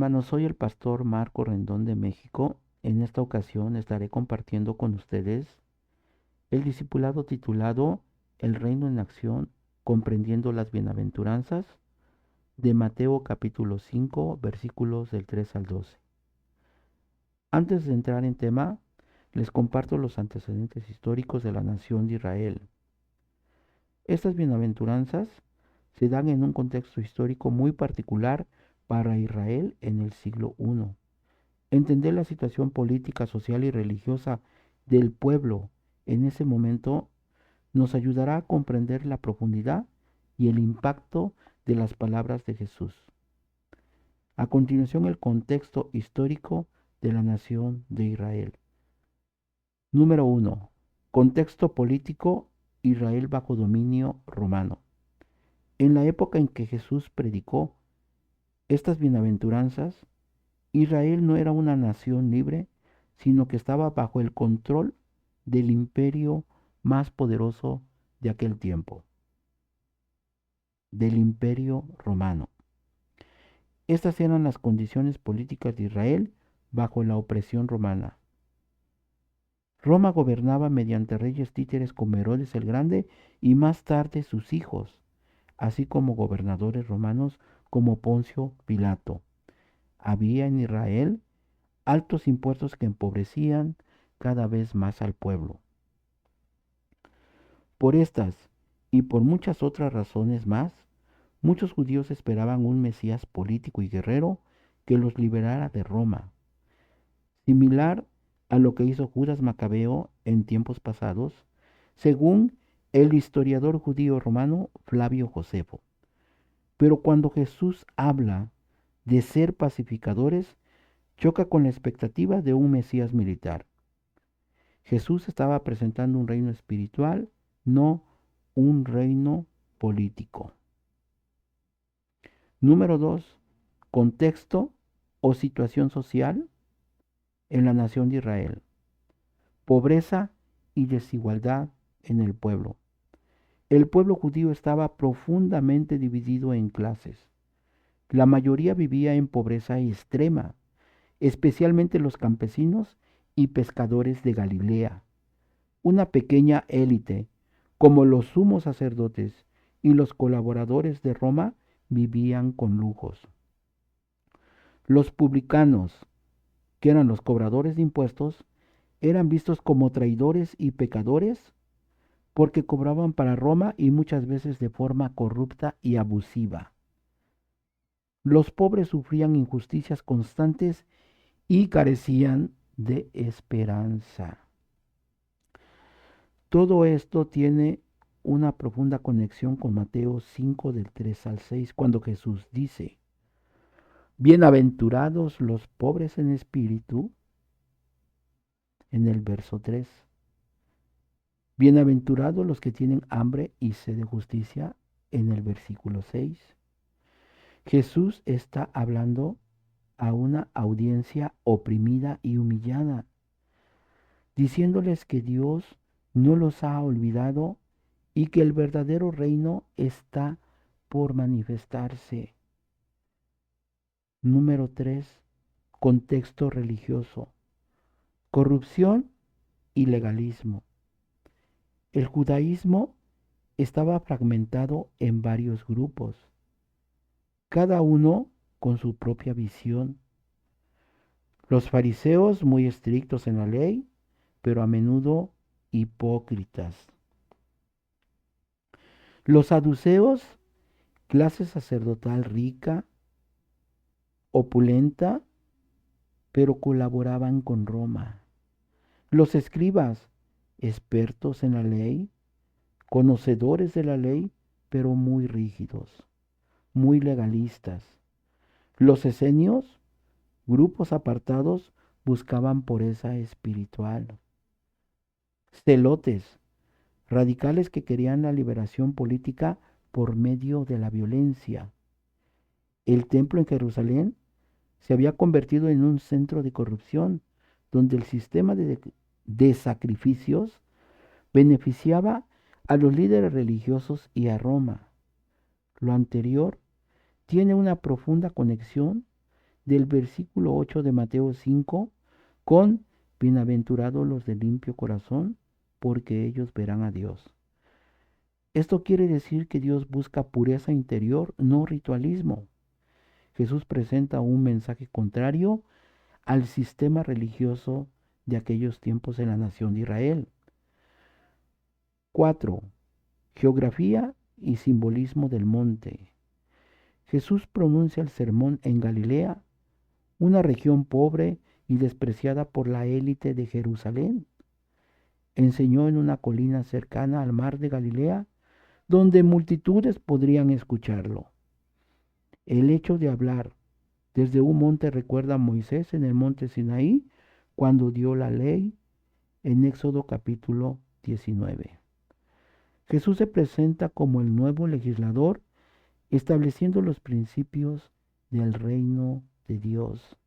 hermanos, soy el pastor Marco Rendón de México. En esta ocasión estaré compartiendo con ustedes el discipulado titulado El Reino en Acción, comprendiendo las bienaventuranzas de Mateo capítulo 5, versículos del 3 al 12. Antes de entrar en tema, les comparto los antecedentes históricos de la nación de Israel. Estas bienaventuranzas se dan en un contexto histórico muy particular para Israel en el siglo I. Entender la situación política, social y religiosa del pueblo en ese momento nos ayudará a comprender la profundidad y el impacto de las palabras de Jesús. A continuación, el contexto histórico de la nación de Israel. Número 1. Contexto político: Israel bajo dominio romano. En la época en que Jesús predicó estas bienaventuranzas, Israel no era una nación libre, sino que estaba bajo el control del imperio más poderoso de aquel tiempo, del imperio romano. Estas eran las condiciones políticas de Israel bajo la opresión romana. Roma gobernaba mediante reyes títeres como Herodes el Grande y más tarde sus hijos, así como gobernadores romanos como Poncio Pilato. Había en Israel altos impuestos que empobrecían cada vez más al pueblo. Por estas y por muchas otras razones más, muchos judíos esperaban un Mesías político y guerrero que los liberara de Roma, similar a lo que hizo Judas Macabeo en tiempos pasados, según el historiador judío romano Flavio Josefo. Pero cuando Jesús habla de ser pacificadores, choca con la expectativa de un Mesías militar. Jesús estaba presentando un reino espiritual, no un reino político. Número 2. Contexto o situación social en la nación de Israel. Pobreza y desigualdad en el pueblo. El pueblo judío estaba profundamente dividido en clases. La mayoría vivía en pobreza extrema, especialmente los campesinos y pescadores de Galilea. Una pequeña élite, como los sumos sacerdotes y los colaboradores de Roma, vivían con lujos. Los publicanos, que eran los cobradores de impuestos, eran vistos como traidores y pecadores porque cobraban para Roma y muchas veces de forma corrupta y abusiva. Los pobres sufrían injusticias constantes y carecían de esperanza. Todo esto tiene una profunda conexión con Mateo 5 del 3 al 6, cuando Jesús dice: bienaventurados los pobres en espíritu, en el verso 3. Bienaventurados los que tienen hambre y sed de justicia, en el versículo 6. Jesús está hablando a una audiencia oprimida y humillada, diciéndoles que Dios no los ha olvidado y que el verdadero reino está por manifestarse. Número 3. Contexto religioso. Corrupción y legalismo. El judaísmo estaba fragmentado en varios grupos, cada uno con su propia visión. Los fariseos muy estrictos en la ley, pero a menudo hipócritas. Los saduceos, clase sacerdotal rica, opulenta, pero colaboraban con Roma. Los escribas, expertos en la ley, conocedores de la ley, pero muy rígidos, muy legalistas. Los esenios, grupos apartados, buscaban pureza espiritual. Celotes, radicales que querían la liberación política por medio de la violencia. El templo en Jerusalén se había convertido en un centro de corrupción, donde el sistema de sacrificios beneficiaba a los líderes religiosos y a Roma. Lo anterior tiene una profunda conexión del versículo 8 de Mateo 5 con bienaventurados los de limpio corazón, porque ellos verán a Dios. Esto quiere decir que Dios busca pureza interior, no ritualismo. Jesús presenta un mensaje contrario al sistema religioso de aquellos tiempos en la nación de Israel. 4. Geografía y simbolismo del monte. Jesús pronuncia el sermón en Galilea, una región pobre y despreciada por la élite de Jerusalén. Enseñó en una colina cercana al mar de Galilea, donde multitudes podrían escucharlo. El hecho de hablar desde un monte recuerda a Moisés en el monte Sinaí, cuando dio la ley en Éxodo capítulo 19. Jesús se presenta como el nuevo legislador, estableciendo los principios del reino de Dios.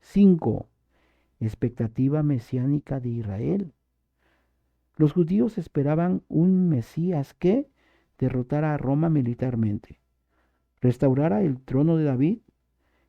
5. Expectativa mesiánica de Israel. Los judíos esperaban un Mesías que derrotara a Roma militarmente, restaurara el trono de David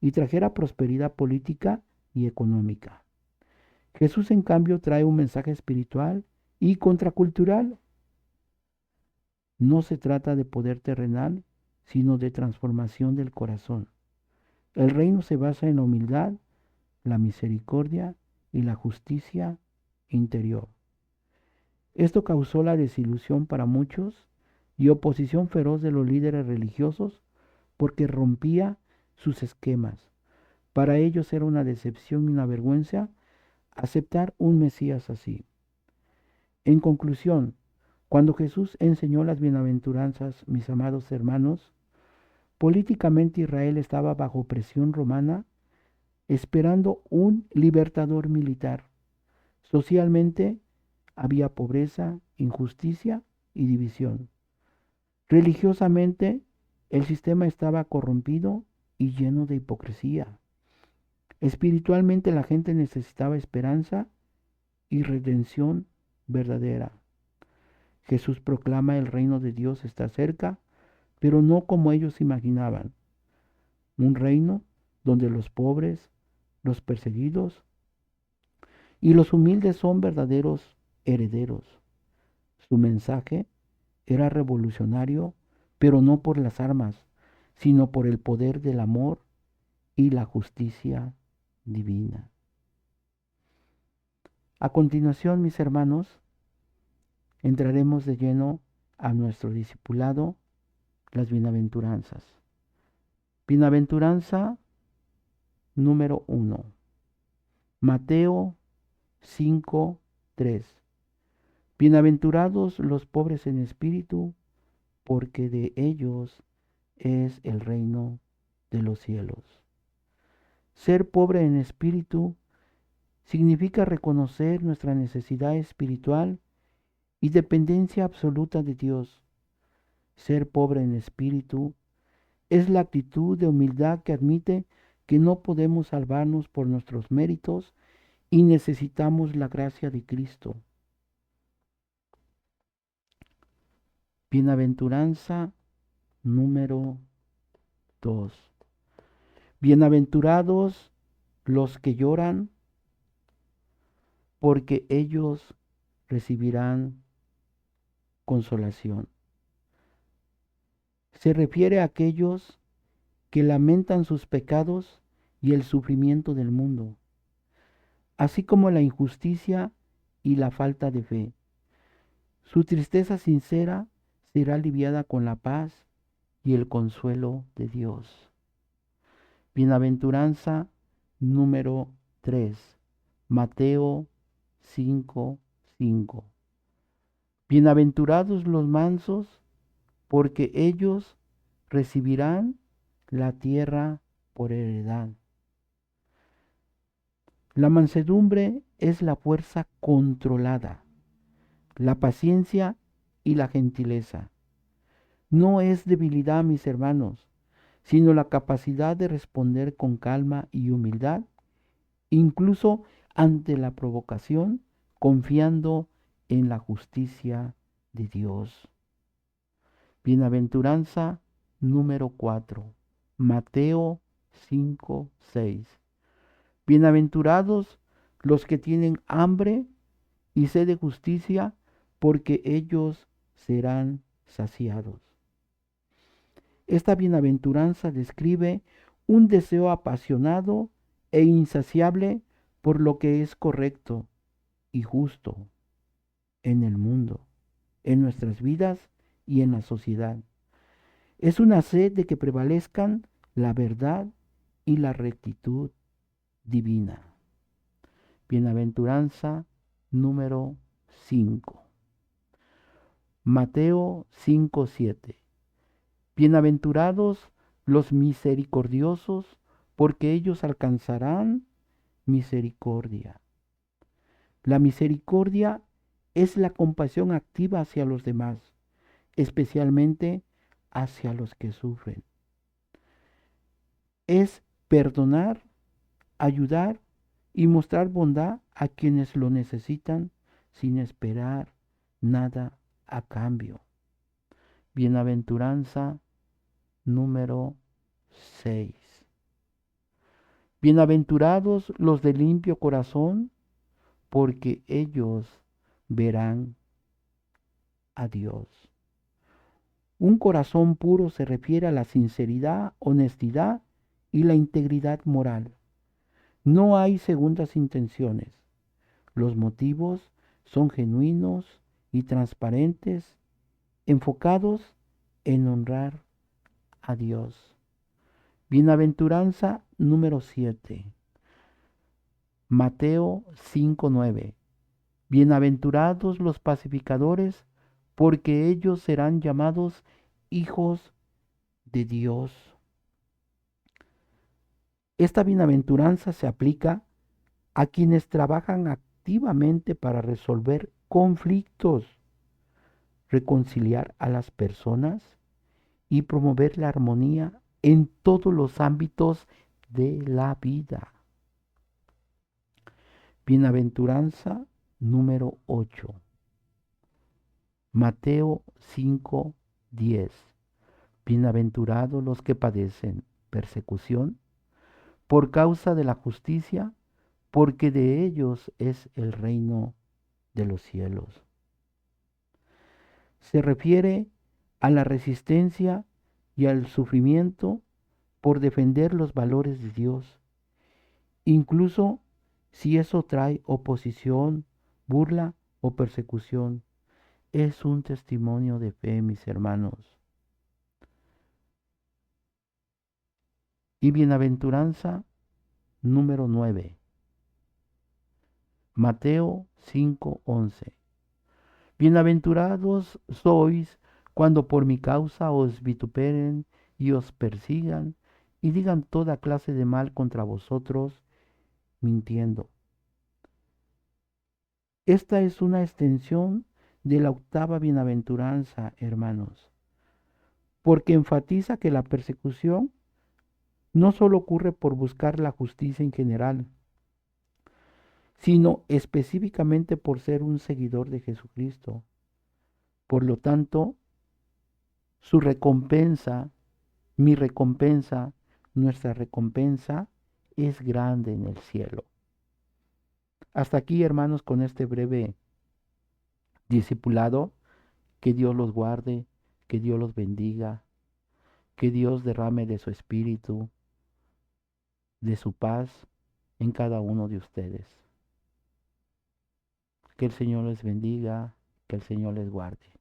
y trajera prosperidad política y económica. Jesús, en cambio, trae un mensaje espiritual y contracultural. No se trata de poder terrenal, sino de transformación del corazón. El reino se basa en la humildad, la misericordia y la justicia interior. Esto causó la desilusión para muchos y oposición feroz de los líderes religiosos porque rompía sus esquemas. Para ellos era una decepción y una vergüenza aceptar un Mesías así. En conclusión, cuando Jesús enseñó las bienaventuranzas, mis amados hermanos, políticamente Israel estaba bajo presión romana, esperando un libertador militar. Socialmente había pobreza, injusticia y división. Religiosamente, el sistema estaba corrompido y lleno de hipocresía. Espiritualmente, la gente necesitaba esperanza y redención verdadera. Jesús proclama el reino de Dios está cerca, pero no como ellos imaginaban. Un reino donde los pobres, los perseguidos y los humildes son verdaderos herederos. Su mensaje era revolucionario, pero no por las armas, sino por el poder del amor y la justicia divina. A continuación, mis hermanos, entraremos de lleno a nuestro discipulado, las bienaventuranzas. Bienaventuranza número 1. Mateo 5:3. Bienaventurados los pobres en espíritu, porque de ellos es el reino de los cielos. Ser pobre en espíritu significa reconocer nuestra necesidad espiritual y dependencia absoluta de Dios. Ser pobre en espíritu es la actitud de humildad que admite que no podemos salvarnos por nuestros méritos y necesitamos la gracia de Cristo. Bienaventuranza número 2. Bienaventurados los que lloran, porque ellos recibirán consolación. Se refiere a aquellos que lamentan sus pecados y el sufrimiento del mundo, así como la injusticia y la falta de fe. Su tristeza sincera será aliviada con la paz y el consuelo de Dios. Bienaventuranza número 3. Mateo 5:5. Bienaventurados los mansos, porque ellos recibirán la tierra por heredad. La mansedumbre es la fuerza controlada, la paciencia y la gentileza. No es debilidad, mis hermanos, sino la capacidad de responder con calma y humildad, incluso ante la provocación, confiando en la justicia de Dios. Bienaventuranza número 4. Mateo 5, 6. Bienaventurados los que tienen hambre y sed de justicia, porque ellos serán saciados. Esta bienaventuranza describe un deseo apasionado e insaciable por lo que es correcto y justo en el mundo, en nuestras vidas y en la sociedad. Es una sed de que prevalezcan la verdad y la rectitud divina. Bienaventuranza número 5. Mateo 5:7. Bienaventurados los misericordiosos, porque ellos alcanzarán misericordia. La misericordia es la compasión activa hacia los demás, especialmente hacia los que sufren. Es perdonar, ayudar y mostrar bondad a quienes lo necesitan sin esperar nada a cambio. Bienaventuranza número 6. Bienaventurados los de limpio corazón, porque ellos verán a Dios. Un corazón puro se refiere a la sinceridad, honestidad y la integridad moral. No hay segundas intenciones. Los motivos son genuinos y transparentes, enfocados en honrar a Dios. Bienaventuranza número 7. Mateo 5:9. Bienaventurados los pacificadores, porque ellos serán llamados hijos de Dios. Esta bienaventuranza se aplica a quienes trabajan activamente para resolver conflictos, reconciliar a las personas y promover la armonía en todos los ámbitos de la vida. Bienaventuranza número 8. Mateo 5:10. Bienaventurados los que padecen persecución por causa de la justicia, porque de ellos es el reino de los cielos. Se refiere a la resistencia y al sufrimiento por defender los valores de Dios, incluso si eso trae oposición, burla o persecución. Es un testimonio de fe, mis hermanos. Y bienaventuranza número 9. Mateo 5:11. Bienaventurados sois cuando por mi causa os vituperen y os persigan y digan toda clase de mal contra vosotros, mintiendo. Esta es una extensión de la octava bienaventuranza, hermanos, porque enfatiza que la persecución no solo ocurre por buscar la justicia en general, sino específicamente por ser un seguidor de Jesucristo. Por lo tanto, su recompensa, mi recompensa, nuestra recompensa es grande en el cielo. Hasta aquí, hermanos, con este breve discipulado. Que Dios los guarde, que Dios los bendiga, que Dios derrame de su espíritu, de su paz en cada uno de ustedes. Que el Señor les bendiga, que el Señor les guarde.